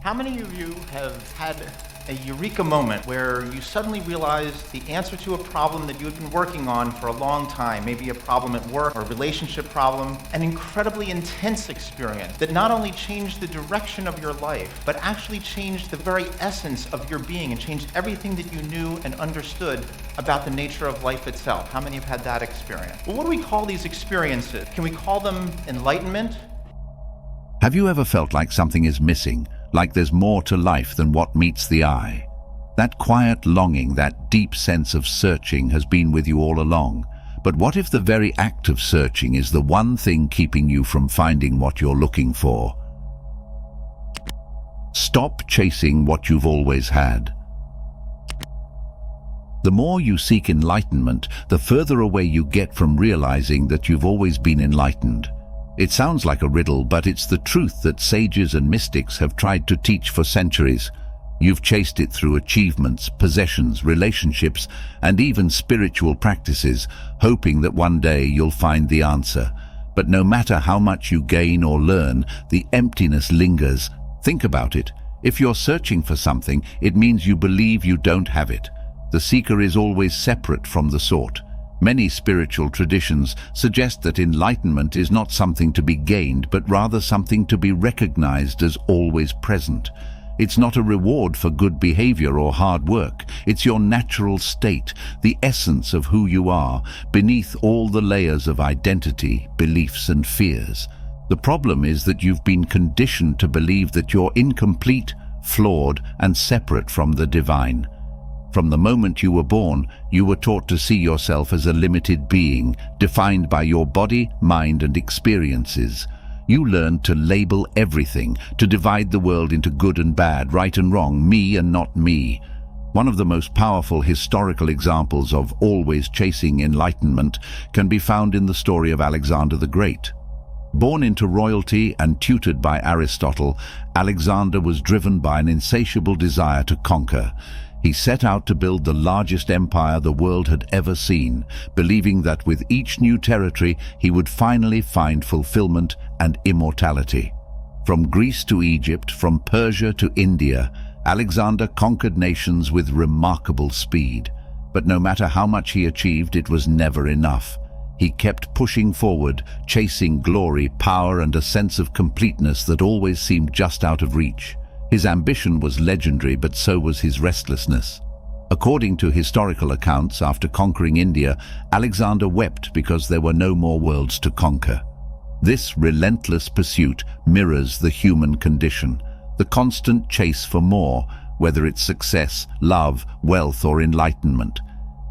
How many of you have had a eureka moment where you suddenly realized the answer to a problem that you had been working on for a long time, maybe a problem at work or a relationship problem, an incredibly intense experience that not only changed the direction of your life, but actually changed the very essence of your being and changed everything that you knew and understood about the nature of life itself? How many have had that experience? Well, what do we call these experiences? Can we call them enlightenment? Have you ever felt like something is missing, like there's more to life than what meets the eye? That quiet longing, that deep sense of searching has been with you all along. But what if the very act of searching is the one thing keeping you from finding what you're looking for? Stop chasing what you've always had. The more you seek enlightenment, the further away you get from realizing that you've always been enlightened. It sounds like a riddle, but it's the truth that sages and mystics have tried to teach for centuries. You've chased it through achievements, possessions, relationships, and even spiritual practices, hoping that one day you'll find the answer. But no matter how much you gain or learn, the emptiness lingers. Think about it. If you're searching for something, it means you believe you don't have it. The seeker is always separate from the sought. Many spiritual traditions suggest that enlightenment is not something to be gained, but rather something to be recognized as always present. It's not a reward for good behavior or hard work. It's your natural state, the essence of who you are, beneath all the layers of identity, beliefs, and fears. The problem is that you've been conditioned to believe that you're incomplete, flawed, and separate from the divine. From the moment you were born, you were taught to see yourself as a limited being, defined by your body, mind, and experiences. You learned to label everything, to divide the world into good and bad, right and wrong, me and not me. One of the most powerful historical examples of always chasing enlightenment can be found in the story of Alexander the Great. Born into royalty and tutored by Aristotle, Alexander was driven by an insatiable desire to conquer. He set out to build the largest empire the world had ever seen, believing that with each new territory he would finally find fulfillment and immortality. From Greece to Egypt, from Persia to India, Alexander conquered nations with remarkable speed. But no matter how much he achieved, it was never enough. He kept pushing forward, chasing glory, power, and a sense of completeness that always seemed just out of reach. His ambition was legendary, but so was his restlessness. According to historical accounts, after conquering India, Alexander wept because there were no more worlds to conquer. This relentless pursuit mirrors the human condition, the constant chase for more, whether it's success, love, wealth, or enlightenment.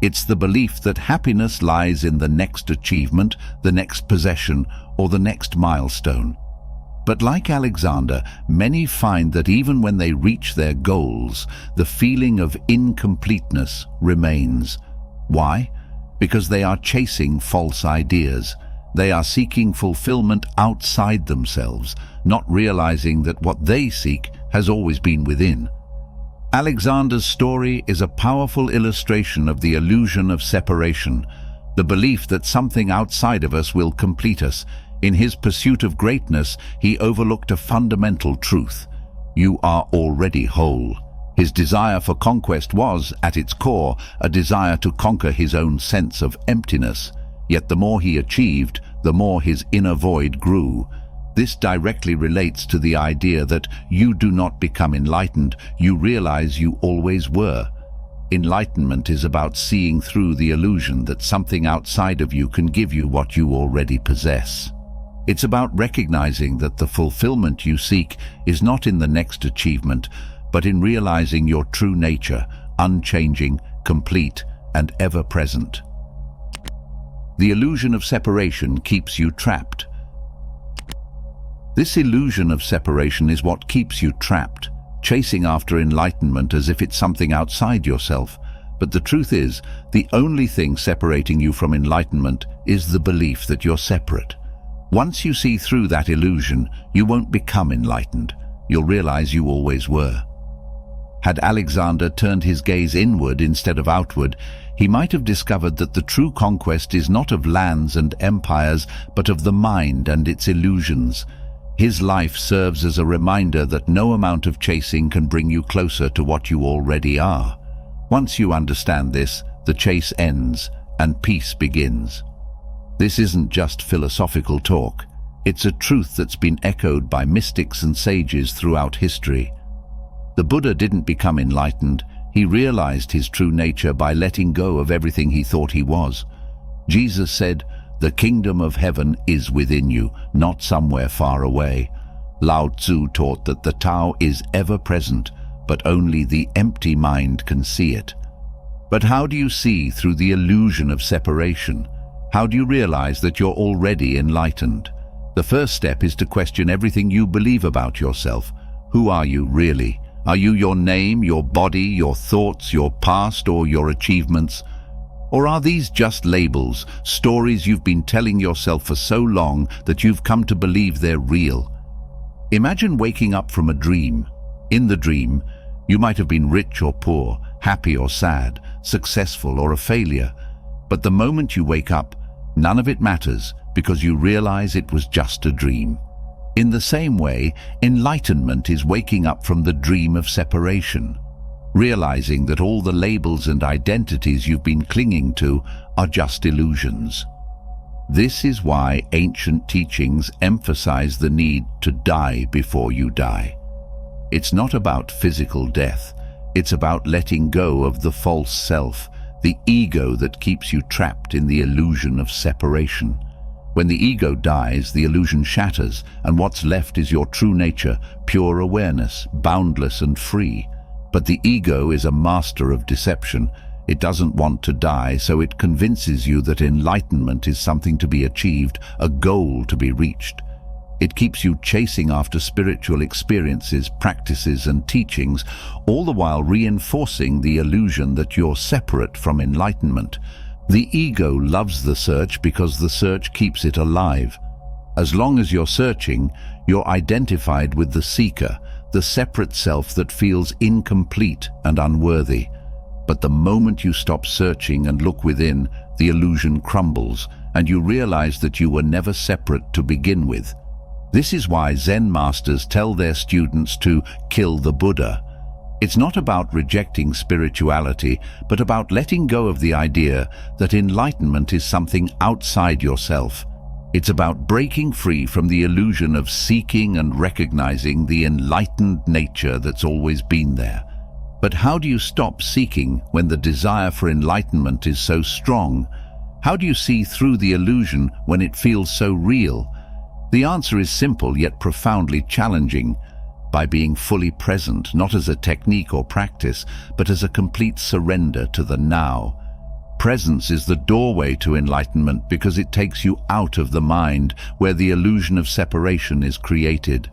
It's the belief that happiness lies in the next achievement, the next possession, or the next milestone. But like Alexander, many find that even when they reach their goals, the feeling of incompleteness remains. Why? Because they are chasing false ideas. They are seeking fulfillment outside themselves, not realizing that what they seek has always been within. Alexander's story is a powerful illustration of the illusion of separation, the belief that something outside of us will complete us. In his pursuit of greatness, he overlooked a fundamental truth. You are already whole. His desire for conquest was, at its core, a desire to conquer his own sense of emptiness. Yet the more he achieved, the more his inner void grew. This directly relates to the idea that you do not become enlightened, you realize you always were. Enlightenment is about seeing through the illusion that something outside of you can give you what you already possess. It's about recognizing that the fulfillment you seek is not in the next achievement, but in realizing your true nature, unchanging, complete, and ever-present. The illusion of separation keeps you trapped. This illusion of separation is what keeps you trapped, chasing after enlightenment as if it's something outside yourself. But the truth is, the only thing separating you from enlightenment is the belief that you're separate. Once you see through that illusion, you won't become enlightened. You'll realize you always were. Had Alexander turned his gaze inward instead of outward, he might have discovered that the true conquest is not of lands and empires, but of the mind and its illusions. His life serves as a reminder that no amount of chasing can bring you closer to what you already are. Once you understand this, the chase ends and peace begins. This isn't just philosophical talk. It's a truth that's been echoed by mystics and sages throughout history. The Buddha didn't become enlightened. He realized his true nature by letting go of everything he thought he was. Jesus said, "The kingdom of heaven is within you, not somewhere far away." Lao Tzu taught that the Tao is ever present, but only the empty mind can see it. But how do you see through the illusion of separation? How do you realize that you're already enlightened? The first step is to question everything you believe about yourself. Who are you really? Are you your name, your body, your thoughts, your past, or your achievements? Or are these just labels, stories you've been telling yourself for so long that you've come to believe they're real? Imagine waking up from a dream. In the dream, you might have been rich or poor, happy or sad, successful or a failure. But the moment you wake up, none of it matters because you realize it was just a dream. In the same way, enlightenment is waking up from the dream of separation, realizing that all the labels and identities you've been clinging to are just illusions. This is why ancient teachings emphasize the need to die before you die. It's not about physical death. It's about letting go of the false self, the ego that keeps you trapped in the illusion of separation. When the ego dies, the illusion shatters, and what's left is your true nature, pure awareness, boundless and free. But the ego is a master of deception. It doesn't want to die, so it convinces you that enlightenment is something to be achieved, a goal to be reached. It keeps you chasing after spiritual experiences, practices and teachings, all the while reinforcing the illusion that you're separate from enlightenment. The ego loves the search because the search keeps it alive. As long as you're searching, you're identified with the seeker, the separate self that feels incomplete and unworthy. But the moment you stop searching and look within, the illusion crumbles, and you realize that you were never separate to begin with. This is why Zen masters tell their students to kill the Buddha. It's not about rejecting spirituality, but about letting go of the idea that enlightenment is something outside yourself. It's about breaking free from the illusion of seeking and recognizing the enlightened nature that's always been there. But how do you stop seeking when the desire for enlightenment is so strong? How do you see through the illusion when it feels so real? The answer is simple yet profoundly challenging. By being fully present, not as a technique or practice, but as a complete surrender to the now. Presence is the doorway to enlightenment because it takes you out of the mind, where the illusion of separation is created.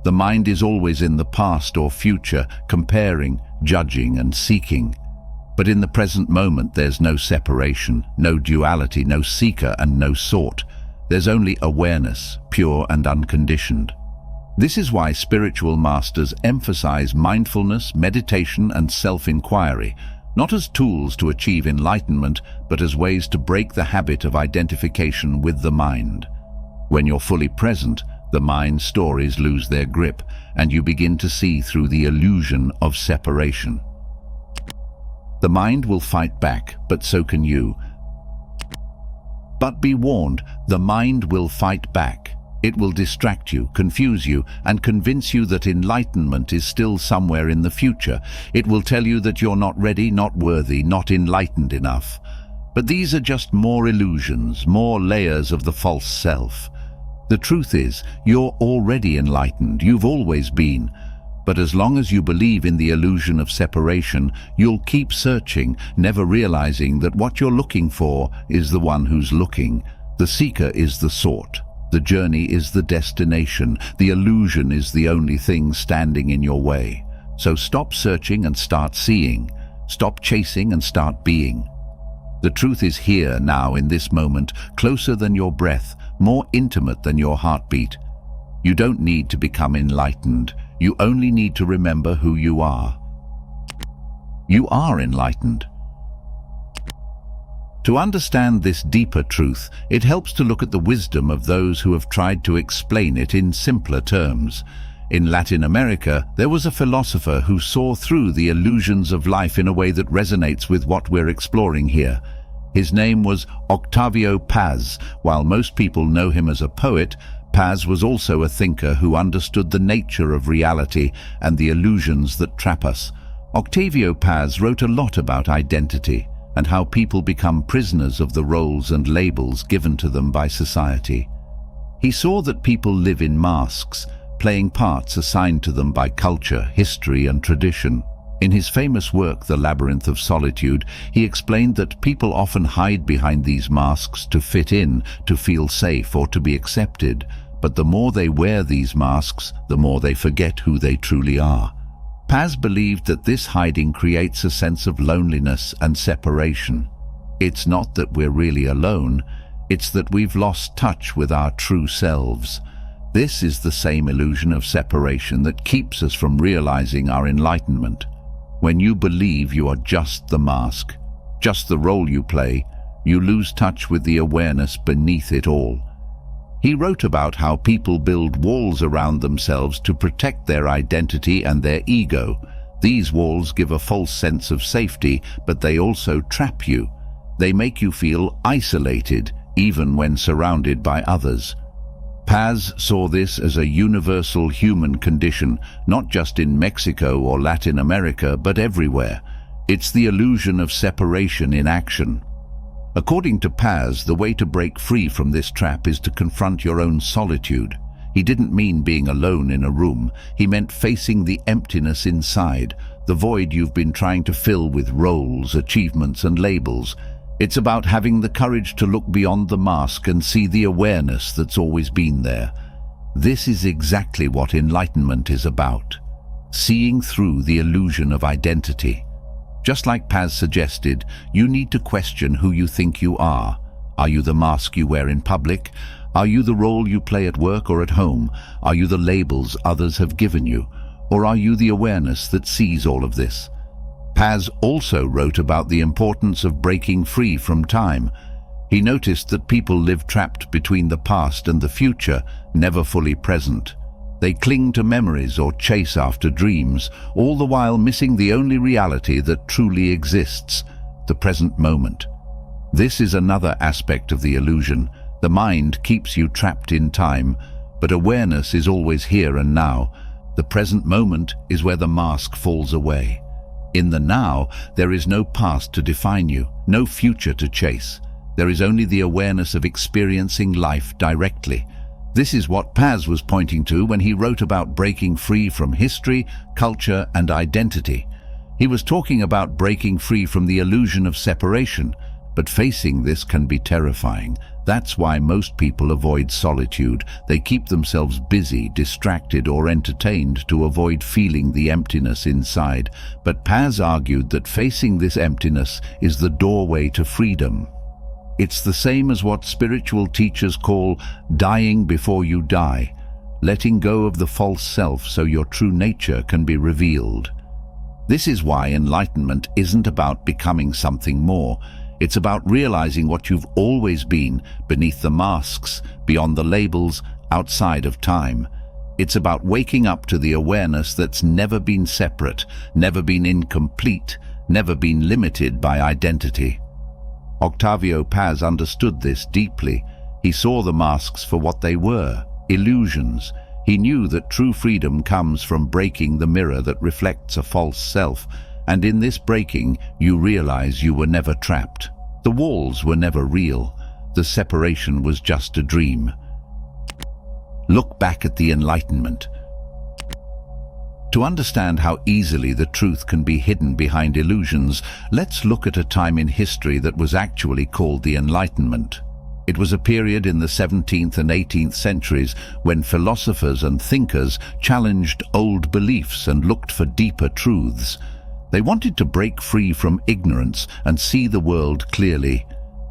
The mind is always in the past or future, comparing, judging and seeking. But in the present moment there's no separation, no duality, no seeker and no sought. There's only awareness, pure and unconditioned. This is why spiritual masters emphasize mindfulness, meditation and self-inquiry, not as tools to achieve enlightenment, but as ways to break the habit of identification with the mind. When you're fully present, the mind's stories lose their grip, and you begin to see through the illusion of separation. The mind will fight back, but so can you. But be warned, the mind will fight back. It will distract you, confuse you, and convince you that enlightenment is still somewhere in the future. It will tell you that you're not ready, not worthy, not enlightened enough. But these are just more illusions, more layers of the false self. The truth is, you're already enlightened, you've always been. But as long as you believe in the illusion of separation, you'll keep searching, never realizing that what you're looking for is the one who's looking. The seeker is the sought. The journey is the destination. The illusion is the only thing standing in your way. So stop searching and start seeing. Stop chasing and start being. The truth is here, now, in this moment, closer than your breath, more intimate than your heartbeat. You don't need to become enlightened. You only need to remember who you are. You are enlightened. To understand this deeper truth, it helps to look at the wisdom of those who have tried to explain it in simpler terms. In Latin America, there was a philosopher who saw through the illusions of life in a way that resonates with what we're exploring here. His name was Octavio Paz. While most people know him as a poet, Paz was also a thinker who understood the nature of reality and the illusions that trap us. Octavio Paz wrote a lot about identity and how people become prisoners of the roles and labels given to them by society. He saw that people live in masks, playing parts assigned to them by culture, history, and tradition. In his famous work, The Labyrinth of Solitude, he explained that people often hide behind these masks to fit in, to feel safe, or to be accepted. But the more they wear these masks, the more they forget who they truly are. Paz believed that this hiding creates a sense of loneliness and separation. It's not that we're really alone, it's that we've lost touch with our true selves. This is the same illusion of separation that keeps us from realizing our enlightenment. When you believe you are just the mask, just the role you play, you lose touch with the awareness beneath it all. He wrote about how people build walls around themselves to protect their identity and their ego. These walls give a false sense of safety, but they also trap you. They make you feel isolated, even when surrounded by others. Paz saw this as a universal human condition, not just in Mexico or Latin America, but everywhere. It's the illusion of separation in action. According to Paz, the way to break free from this trap is to confront your own solitude. He didn't mean being alone in a room. He meant facing the emptiness inside, the void you've been trying to fill with roles, achievements, and labels. It's about having the courage to look beyond the mask and see the awareness that's always been there. This is exactly what enlightenment is about. Seeing through the illusion of identity. Just like Paz suggested, you need to question who you think you are. Are you the mask you wear in public? Are you the role you play at work or at home? Are you the labels others have given you? Or are you the awareness that sees all of this? Paz also wrote about the importance of breaking free from time. He noticed that people live trapped between the past and the future, never fully present. They cling to memories or chase after dreams, all the while missing the only reality that truly exists, the present moment. This is another aspect of the illusion. The mind keeps you trapped in time, but awareness is always here and now. The present moment is where the mask falls away. In the now, there is no past to define you, no future to chase. There is only the awareness of experiencing life directly. This is what Paz was pointing to when he wrote about breaking free from history, culture, and identity. He was talking about breaking free from the illusion of separation, but facing this can be terrifying. That's why most people avoid solitude. They keep themselves busy, distracted, or entertained to avoid feeling the emptiness inside. But Paz argued that facing this emptiness is the doorway to freedom. It's the same as what spiritual teachers call dying before you die, letting go of the false self so your true nature can be revealed. This is why enlightenment isn't about becoming something more. It's about realizing what you've always been, beneath the masks, beyond the labels, outside of time. It's about waking up to the awareness that's never been separate, never been incomplete, never been limited by identity. Octavio Paz understood this deeply. He saw the masks for what they were, illusions. He knew that true freedom comes from breaking the mirror that reflects a false self. And in this breaking, you realize you were never trapped. The walls were never real. The separation was just a dream. Look back at the Enlightenment. To understand how easily the truth can be hidden behind illusions, let's look at a time in history that was actually called the Enlightenment. It was a period in the 17th and 18th centuries when philosophers and thinkers challenged old beliefs and looked for deeper truths. They wanted to break free from ignorance and see the world clearly.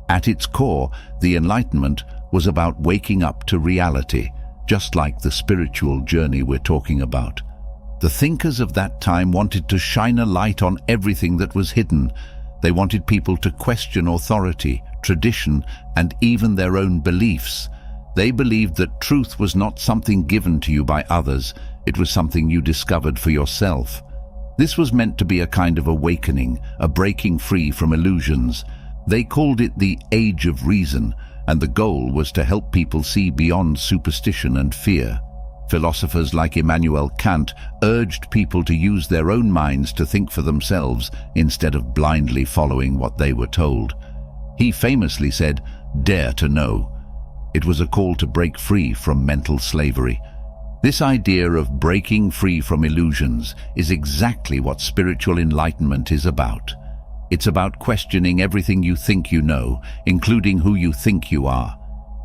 At its core, the Enlightenment was about waking up to reality, just like the spiritual journey we're talking about. The thinkers of that time wanted to shine a light on everything that was hidden. They wanted people to question authority, tradition, and even their own beliefs. They believed that truth was not something given to you by others, it was something you discovered for yourself. This was meant to be a kind of awakening, a breaking free from illusions. They called it the Age of Reason, and the goal was to help people see beyond superstition and fear. Philosophers like Immanuel Kant urged people to use their own minds to think for themselves instead of blindly following what they were told. He famously said, "Dare to know." It was a call to break free from mental slavery. This idea of breaking free from illusions is exactly what spiritual enlightenment is about. It's about questioning everything you think you know, including who you think you are.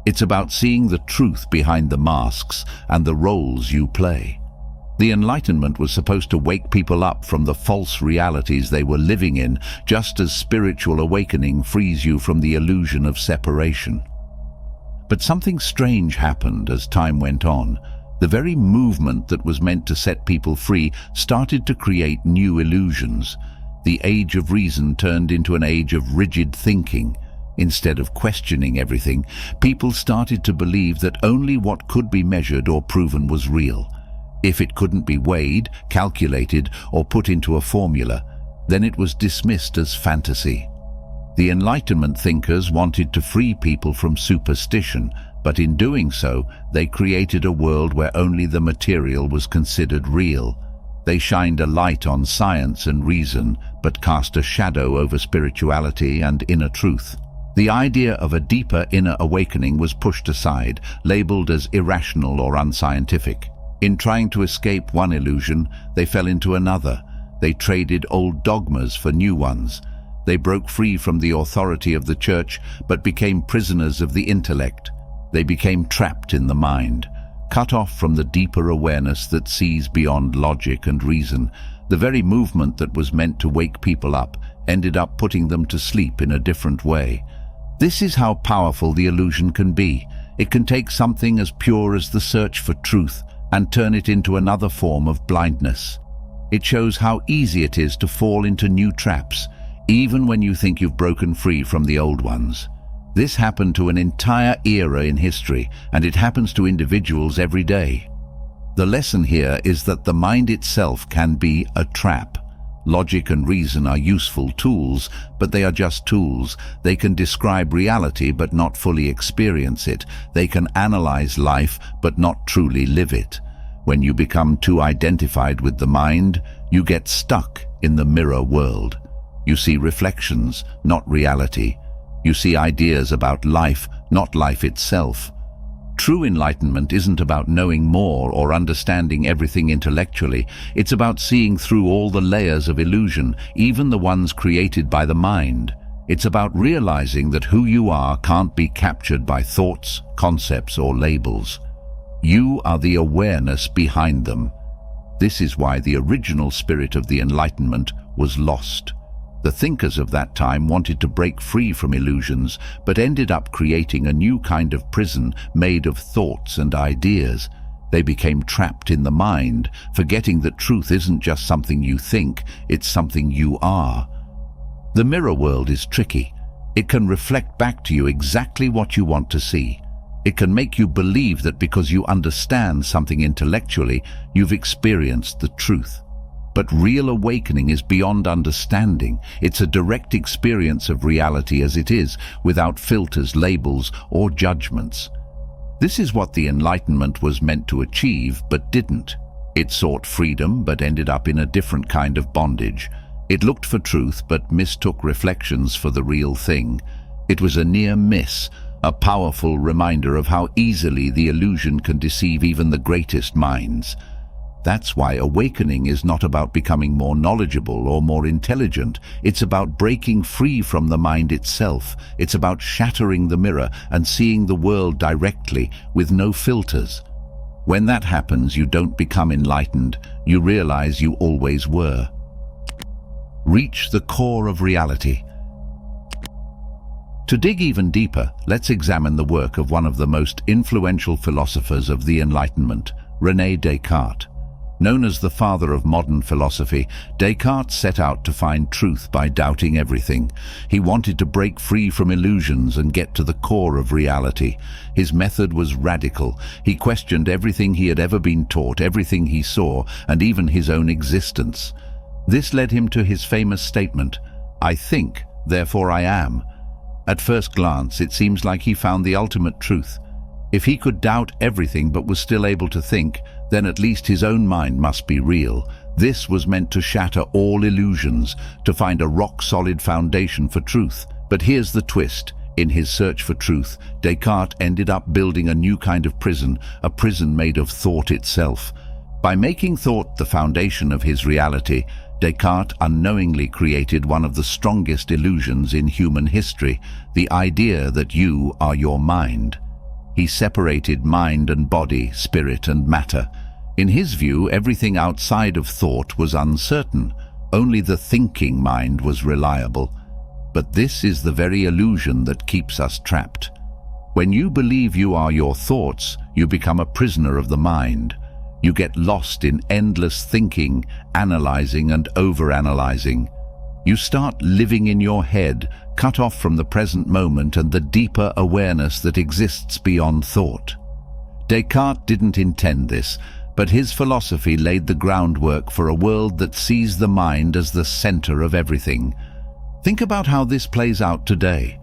It's about seeing the truth behind the masks and the roles you play. The Enlightenment was supposed to wake people up from the false realities they were living in, just as spiritual awakening frees you from the illusion of separation. But something strange happened as time went on. The very movement that was meant to set people free started to create new illusions. The Age of Reason turned into an age of rigid thinking. Instead of questioning everything, people started to believe that only what could be measured or proven was real. If it couldn't be weighed, calculated, or put into a formula, then it was dismissed as fantasy. The Enlightenment thinkers wanted to free people from superstition, but in doing so, they created a world where only the material was considered real. They shined a light on science and reason, but cast a shadow over spirituality and inner truth. The idea of a deeper inner awakening was pushed aside, labeled as irrational or unscientific. In trying to escape one illusion, they fell into another. They traded old dogmas for new ones. They broke free from the authority of the church, but became prisoners of the intellect. They became trapped in the mind, cut off from the deeper awareness that sees beyond logic and reason. The very movement that was meant to wake people up ended up putting them to sleep in a different way. This is how powerful the illusion can be. It can take something as pure as the search for truth and turn it into another form of blindness. It shows how easy it is to fall into new traps, even when you think you've broken free from the old ones. This happened to an entire era in history, and it happens to individuals every day. The lesson here is that the mind itself can be a trap. Logic and reason are useful tools, but they are just tools. They can describe reality but not fully experience it. They can analyze life but not truly live it. When you become too identified with the mind, you get stuck in the mirror world. You see reflections, not reality. You see ideas about life, not life itself. True enlightenment isn't about knowing more or understanding everything intellectually. It's about seeing through all the layers of illusion, even the ones created by the mind. It's about realizing that who you are can't be captured by thoughts, concepts, or labels. You are the awareness behind them. This is why the original spirit of the Enlightenment was lost. The thinkers of that time wanted to break free from illusions, but ended up creating a new kind of prison made of thoughts and ideas. They became trapped in the mind, forgetting that truth isn't just something you think, it's something you are. The mirror world is tricky. It can reflect back to you exactly what you want to see. It can make you believe that because you understand something intellectually, you've experienced the truth. But real awakening is beyond understanding. It's a direct experience of reality as it is, without filters, labels, or judgments. This is what the Enlightenment was meant to achieve, but didn't. It sought freedom, but ended up in a different kind of bondage. It looked for truth, but mistook reflections for the real thing. It was a near miss, a powerful reminder of how easily the illusion can deceive even the greatest minds. That's why awakening is not about becoming more knowledgeable or more intelligent. It's about breaking free from the mind itself. It's about shattering the mirror and seeing the world directly, with no filters. When that happens, you don't become enlightened. You realize you always were. Reach the core of reality. To dig even deeper, let's examine the work of one of the most influential philosophers of the Enlightenment, René Descartes. Known as the father of modern philosophy, Descartes set out to find truth by doubting everything. He wanted to break free from illusions and get to the core of reality. His method was radical. He questioned everything he had ever been taught, everything he saw, and even his own existence. This led him to his famous statement, "I think, therefore I am." At first glance, it seems like he found the ultimate truth. If he could doubt everything but was still able to think, then at least his own mind must be real. This was meant to shatter all illusions, to find a rock-solid foundation for truth. But here's the twist. In his search for truth, Descartes ended up building a new kind of prison, a prison made of thought itself. By making thought the foundation of his reality, Descartes unknowingly created one of the strongest illusions in human history, the idea that you are your mind. He separated mind and body, spirit and matter. In his view, everything outside of thought was uncertain. Only the thinking mind was reliable. But this is the very illusion that keeps us trapped. When you believe you are your thoughts, you become a prisoner of the mind. You get lost in endless thinking, analyzing and overanalyzing. You start living in your head, cut off from the present moment and the deeper awareness that exists beyond thought. Descartes didn't intend this, but his philosophy laid the groundwork for a world that sees the mind as the center of everything. Think about how this plays out today.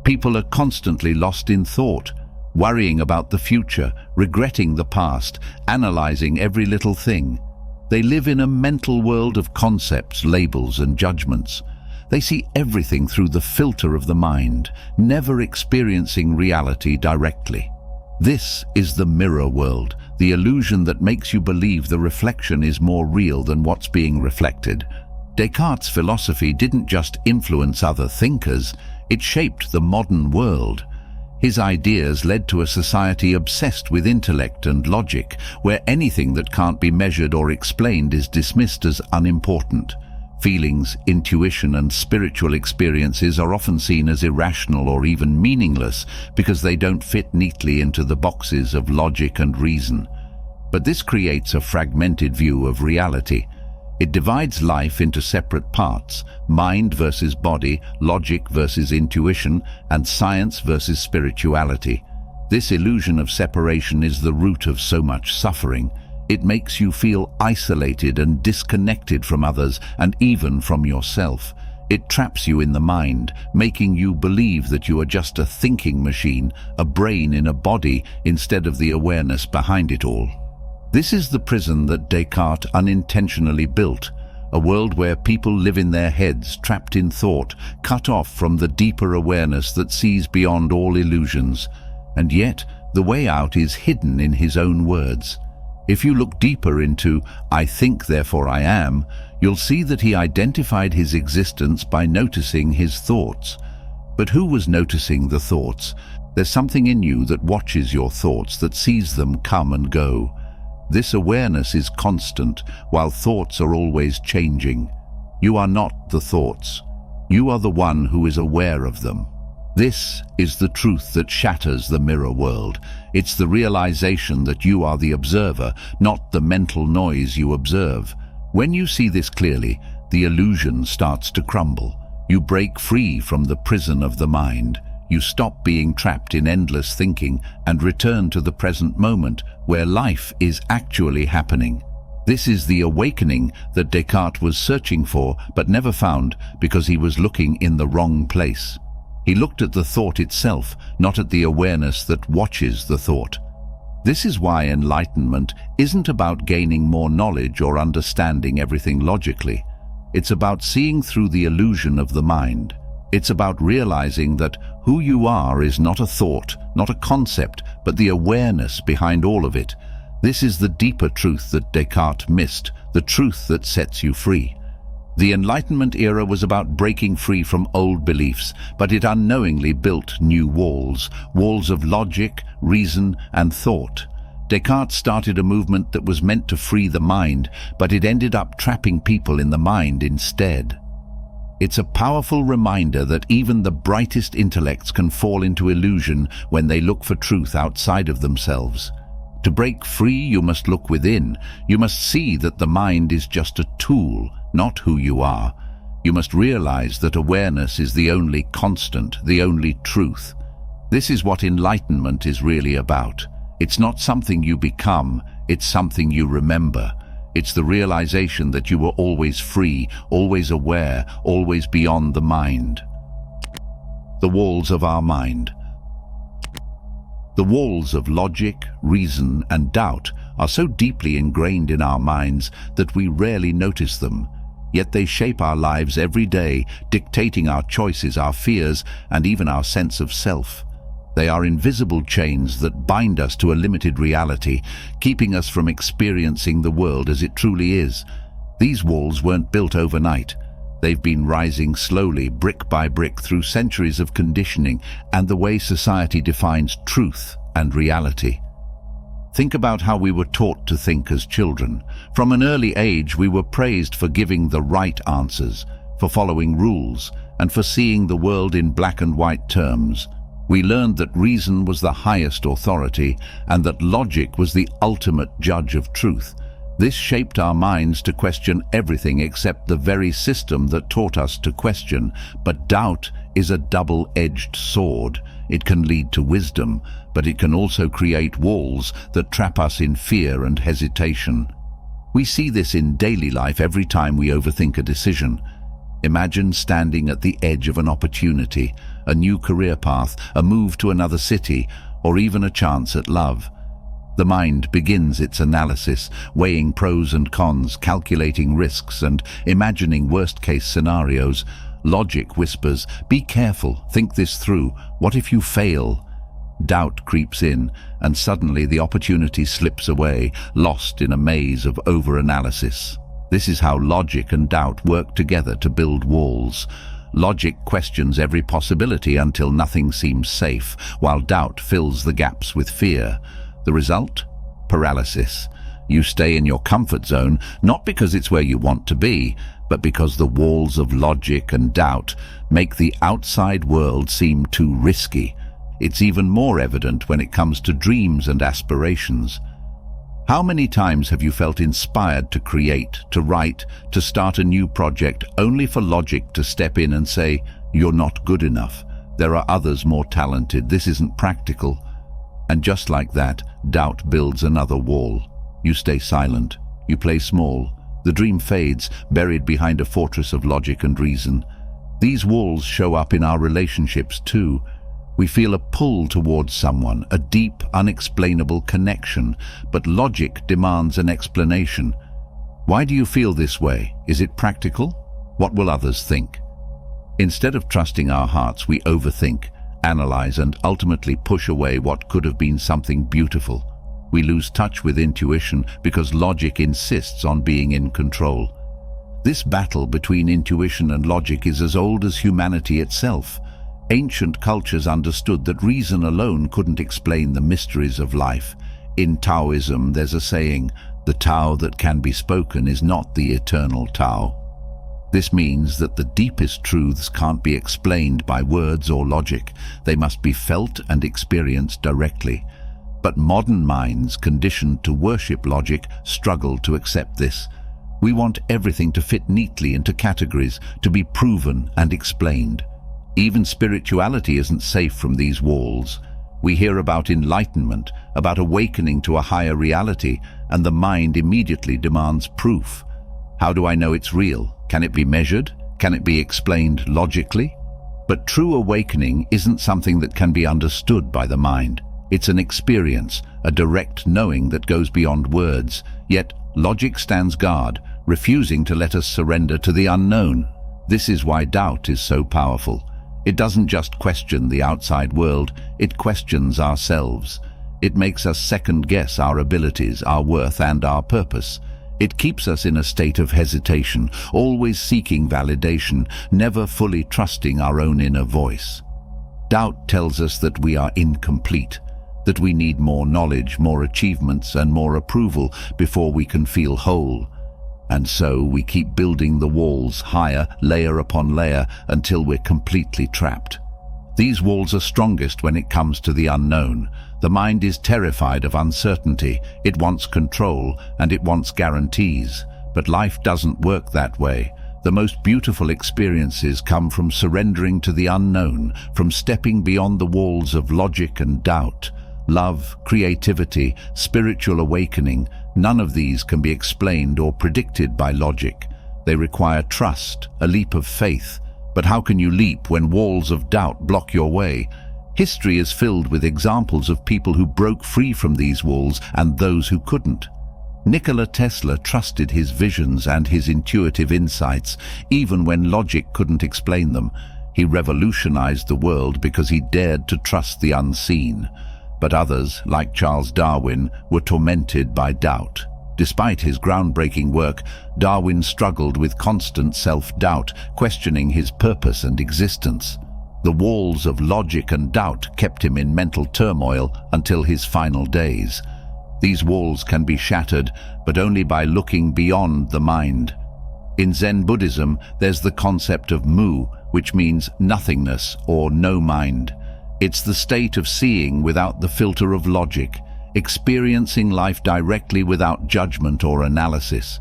People are constantly lost in thought, worrying about the future, regretting the past, analyzing every little thing. They live in a mental world of concepts, labels and judgments. They see everything through the filter of the mind, never experiencing reality directly. This is the mirror world, the illusion that makes you believe the reflection is more real than what's being reflected. Descartes' philosophy didn't just influence other thinkers, it shaped the modern world. His ideas led to a society obsessed with intellect and logic, where anything that can't be measured or explained is dismissed as unimportant. Feelings, intuition, and spiritual experiences are often seen as irrational or even meaningless because they don't fit neatly into the boxes of logic and reason. But this creates a fragmented view of reality. It divides life into separate parts, mind versus body, logic versus intuition, and science versus spirituality. This illusion of separation is the root of so much suffering. It makes you feel isolated and disconnected from others and even from yourself. It traps you in the mind, making you believe that you are just a thinking machine, a brain in a body, instead of the awareness behind it all. This is the prison that Descartes unintentionally built, a world where people live in their heads, trapped in thought, cut off from the deeper awareness that sees beyond all illusions. And yet, the way out is hidden in his own words. If you look deeper into "I think, therefore I am," you'll see that he identified his existence by noticing his thoughts. But who was noticing the thoughts? There's something in you that watches your thoughts, that sees them come and go. This awareness is constant, while thoughts are always changing. You are not the thoughts. You are the one who is aware of them. This is the truth that shatters the mirror world. It's the realization that you are the observer, not the mental noise you observe. When you see this clearly, the illusion starts to crumble. You break free from the prison of the mind. You stop being trapped in endless thinking and return to the present moment where life is actually happening. This is the awakening that Descartes was searching for but never found because he was looking in the wrong place. He looked at the thought itself, not at the awareness that watches the thought. This is why enlightenment isn't about gaining more knowledge or understanding everything logically. It's about seeing through the illusion of the mind. It's about realizing that who you are is not a thought, not a concept, but the awareness behind all of it. This is the deeper truth that Descartes missed, the truth that sets you free. The Enlightenment era was about breaking free from old beliefs, but it unknowingly built new walls, walls of logic, reason, and thought. Descartes started a movement that was meant to free the mind, but it ended up trapping people in the mind instead. It's a powerful reminder that even the brightest intellects can fall into illusion when they look for truth outside of themselves. To break free, you must look within. You must see that the mind is just a tool, not who you are. You must realize that awareness is the only constant, the only truth. This is what enlightenment is really about. It's not something you become, it's something you remember. It's the realization that you were always free, always aware, always beyond the mind. The walls of our mind. The walls of logic, reason, and doubt are so deeply ingrained in our minds that we rarely notice them. Yet they shape our lives every day, dictating our choices, our fears, and even our sense of self. They are invisible chains that bind us to a limited reality, keeping us from experiencing the world as it truly is. These walls weren't built overnight. They've been rising slowly, brick by brick, through centuries of conditioning and the way society defines truth and reality. Think about how we were taught to think as children. From an early age, we were praised for giving the right answers, for following rules, and for seeing the world in black and white terms. We learned that reason was the highest authority and that logic was the ultimate judge of truth. This shaped our minds to question everything except the very system that taught us to question. But doubt is a double-edged sword. It can lead to wisdom, but it can also create walls that trap us in fear and hesitation. We see this in daily life every time we overthink a decision. Imagine standing at the edge of an opportunity, a new career path, a move to another city, or even a chance at love. The mind begins its analysis, weighing pros and cons, calculating risks, and imagining worst-case scenarios. Logic whispers, "Be careful, think this through. What if you fail?" Doubt creeps in, and suddenly the opportunity slips away, lost in a maze of over-analysis. This is how logic and doubt work together to build walls. Logic questions every possibility until nothing seems safe, while doubt fills the gaps with fear. The result? Paralysis. You stay in your comfort zone, not because it's where you want to be, but because the walls of logic and doubt make the outside world seem too risky. It's even more evident when it comes to dreams and aspirations. How many times have you felt inspired to create, to write, to start a new project, only for logic to step in and say, "You're not good enough. There are others more talented. This isn't practical." And just like that, doubt builds another wall. You stay silent. You play small. The dream fades, buried behind a fortress of logic and reason. These walls show up in our relationships too. We feel a pull towards someone, a deep, unexplainable connection, but logic demands an explanation. Why do you feel this way? Is it practical? What will others think? Instead of trusting our hearts, we overthink, analyze, and ultimately push away what could have been something beautiful. We lose touch with intuition because logic insists on being in control. This battle between intuition and logic is as old as humanity itself. Ancient cultures understood that reason alone couldn't explain the mysteries of life. In Taoism, there's a saying, "The Tao that can be spoken is not the eternal Tao." This means that the deepest truths can't be explained by words or logic. They must be felt and experienced directly. But modern minds, conditioned to worship logic, struggle to accept this. We want everything to fit neatly into categories, to be proven and explained. Even spirituality isn't safe from these walls. We hear about enlightenment, about awakening to a higher reality, and the mind immediately demands proof. How do I know it's real? Can it be measured? Can it be explained logically? But true awakening isn't something that can be understood by the mind. It's an experience, a direct knowing that goes beyond words. Yet logic stands guard, refusing to let us surrender to the unknown. This is why doubt is so powerful. It doesn't just question the outside world, it questions ourselves. It makes us second-guess our abilities, our worth, and our purpose. It keeps us in a state of hesitation, always seeking validation, never fully trusting our own inner voice. Doubt tells us that we are incomplete, that we need more knowledge, more achievements, and more approval before we can feel whole. And so we keep building the walls higher, layer upon layer, until we're completely trapped. These walls are strongest when it comes to the unknown. The mind is terrified of uncertainty. It wants control and it wants guarantees. But life doesn't work that way. The most beautiful experiences come from surrendering to the unknown, from stepping beyond the walls of logic and doubt. Love, creativity, spiritual awakening, none of these can be explained or predicted by logic. They require trust, a leap of faith. But how can you leap when walls of doubt block your way? History is filled with examples of people who broke free from these walls and those who couldn't. Nikola Tesla trusted his visions and his intuitive insights, even when logic couldn't explain them. He revolutionized the world because he dared to trust the unseen. But others, like Charles Darwin, were tormented by doubt. Despite his groundbreaking work, Darwin struggled with constant self-doubt, questioning his purpose and existence. The walls of logic and doubt kept him in mental turmoil until his final days. These walls can be shattered, but only by looking beyond the mind. In Zen Buddhism, there's the concept of mu, which means nothingness or no mind. It's the state of seeing without the filter of logic, experiencing life directly without judgment or analysis.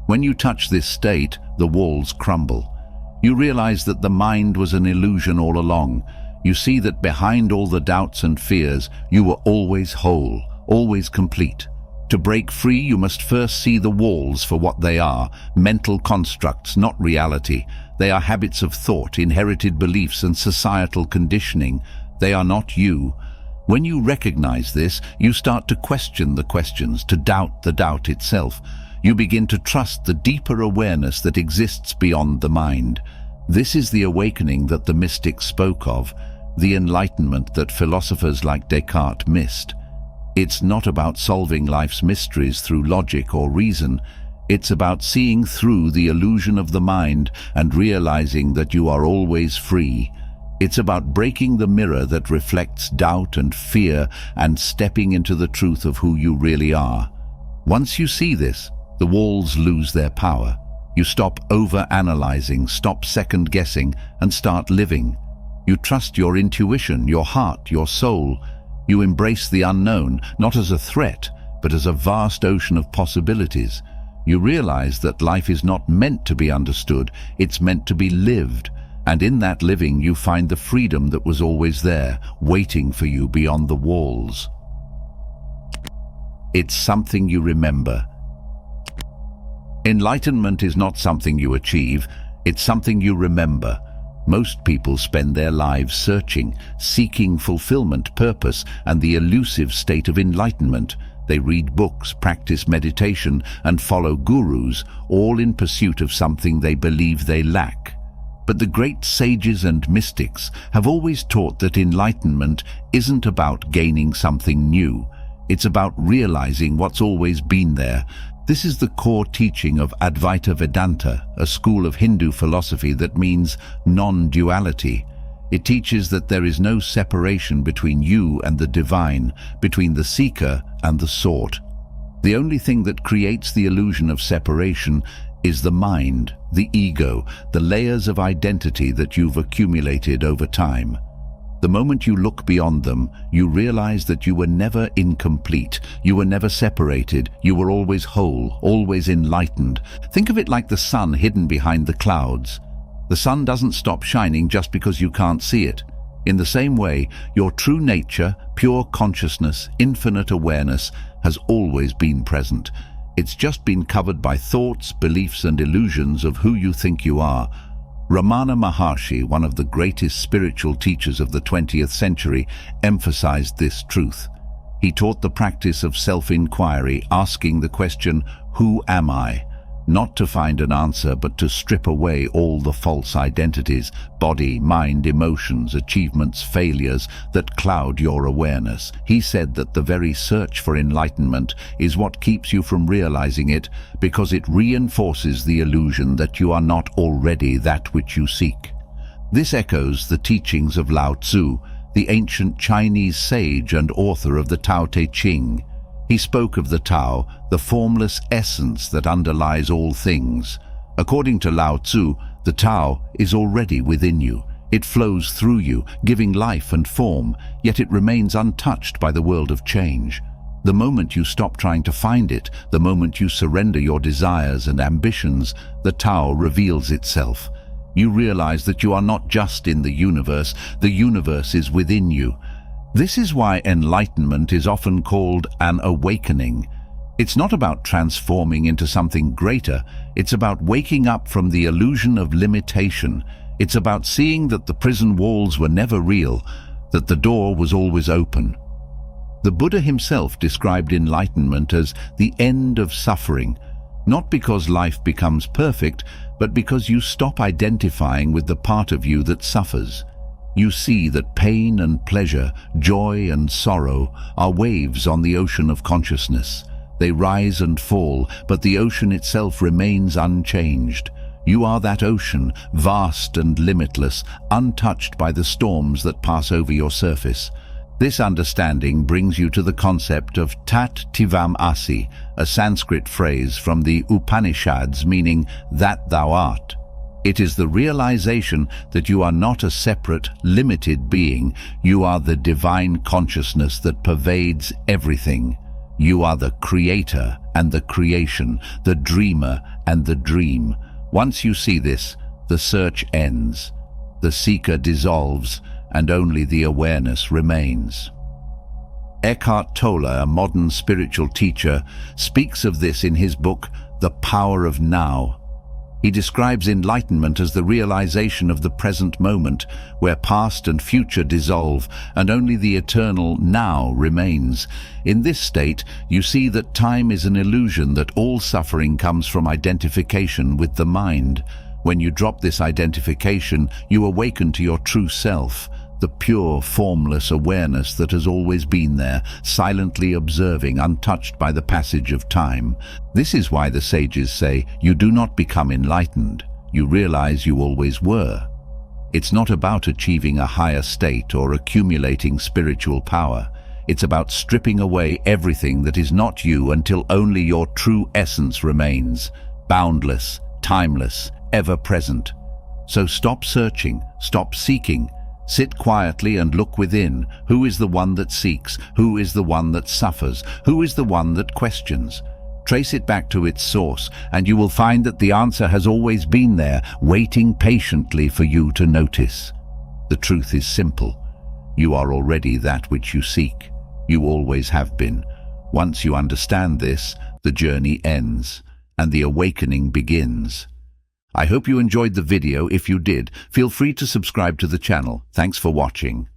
When you touch this state, the walls crumble. You realize that the mind was an illusion all along. You see that behind all the doubts and fears, you were always whole, always complete. To break free, you must first see the walls for what they are, mental constructs, not reality. They are habits of thought, inherited beliefs, and societal conditioning. They are not you. When you recognize this, you start to question the questions, to doubt the doubt itself. You begin to trust the deeper awareness that exists beyond the mind. This is the awakening that the mystics spoke of, the enlightenment that philosophers like Descartes missed. It's not about solving life's mysteries through logic or reason. It's about seeing through the illusion of the mind and realizing that you are always free. It's about breaking the mirror that reflects doubt and fear and stepping into the truth of who you really are. Once you see this, the walls lose their power. You stop over-analyzing, stop second-guessing, and start living. You trust your intuition, your heart, your soul. You embrace the unknown, not as a threat, but as a vast ocean of possibilities. You realize that life is not meant to be understood, it's meant to be lived. And in that living, you find the freedom that was always there, waiting for you beyond the walls. It's something you remember. Enlightenment is not something you achieve, it's something you remember. Most people spend their lives searching, seeking fulfillment, purpose, and the elusive state of enlightenment. They read books, practice meditation, and follow gurus, all in pursuit of something they believe they lack. But the great sages and mystics have always taught that enlightenment isn't about gaining something new. It's about realizing what's always been there. This is the core teaching of Advaita Vedanta, a school of Hindu philosophy that means non-duality. It teaches that there is no separation between you and the divine, between the seeker and the sought. The only thing that creates the illusion of separation is the mind, the ego, the layers of identity that you've accumulated over time. The moment you look beyond them, you realize that you were never incomplete, you were never separated, you were always whole, always enlightened. Think of it like the sun hidden behind the clouds. The sun doesn't stop shining just because you can't see it. In the same way, your true nature, pure consciousness, infinite awareness, has always been present. It's just been covered by thoughts, beliefs, and illusions of who you think you are. Ramana Maharshi, one of the greatest spiritual teachers of the 20th century, emphasized this truth. He taught the practice of self-inquiry, asking the question, "Who am I?" Not to find an answer, but to strip away all the false identities, body, mind, emotions, achievements, failures that cloud your awareness. He said that the very search for enlightenment is what keeps you from realizing it, because it reinforces the illusion that you are not already that which you seek. This echoes the teachings of Lao Tzu, the ancient Chinese sage and author of the Tao Te Ching. He spoke of the Tao, the formless essence that underlies all things. According to Lao Tzu, the Tao is already within you. It flows through you, giving life and form, yet it remains untouched by the world of change. The moment you stop trying to find it, the moment you surrender your desires and ambitions, the Tao reveals itself. You realize that you are not just in the universe is within you. This is why enlightenment is often called an awakening. It's not about transforming into something greater, it's about waking up from the illusion of limitation. It's about seeing that the prison walls were never real, that the door was always open. The Buddha himself described enlightenment as the end of suffering, not because life becomes perfect, but because you stop identifying with the part of you that suffers. You see that pain and pleasure, joy and sorrow are waves on the ocean of consciousness. They rise and fall, but the ocean itself remains unchanged. You are that ocean, vast and limitless, untouched by the storms that pass over your surface. This understanding brings you to the concept of Tat Tivam Asi, a Sanskrit phrase from the Upanishads meaning that thou art. It is the realization that you are not a separate, limited being. You are the divine consciousness that pervades everything. You are the creator and the creation, the dreamer and the dream. Once you see this, the search ends. The seeker dissolves, and only the awareness remains. Eckhart Tolle, a modern spiritual teacher, speaks of this in his book, The Power of Now. He describes enlightenment as the realization of the present moment, where past and future dissolve, and only the eternal now remains. In this state, you see that time is an illusion, that all suffering comes from identification with the mind. When you drop this identification, you awaken to your true self, the pure, formless awareness that has always been there, silently observing, untouched by the passage of time. This is why the sages say, you do not become enlightened, you realize you always were. It's not about achieving a higher state or accumulating spiritual power. It's about stripping away everything that is not you until only your true essence remains, boundless, timeless, ever-present. So stop searching, stop seeking. Sit quietly and look within. Who is the one that seeks? Who is the one that suffers? Who is the one that questions? Trace it back to its source, and you will find that the answer has always been there, waiting patiently for you to notice. The truth is simple. You are already that which you seek. You always have been. Once you understand this, the journey ends, and the awakening begins. I hope you enjoyed the video. If you did, feel free to subscribe to the channel. Thanks for watching.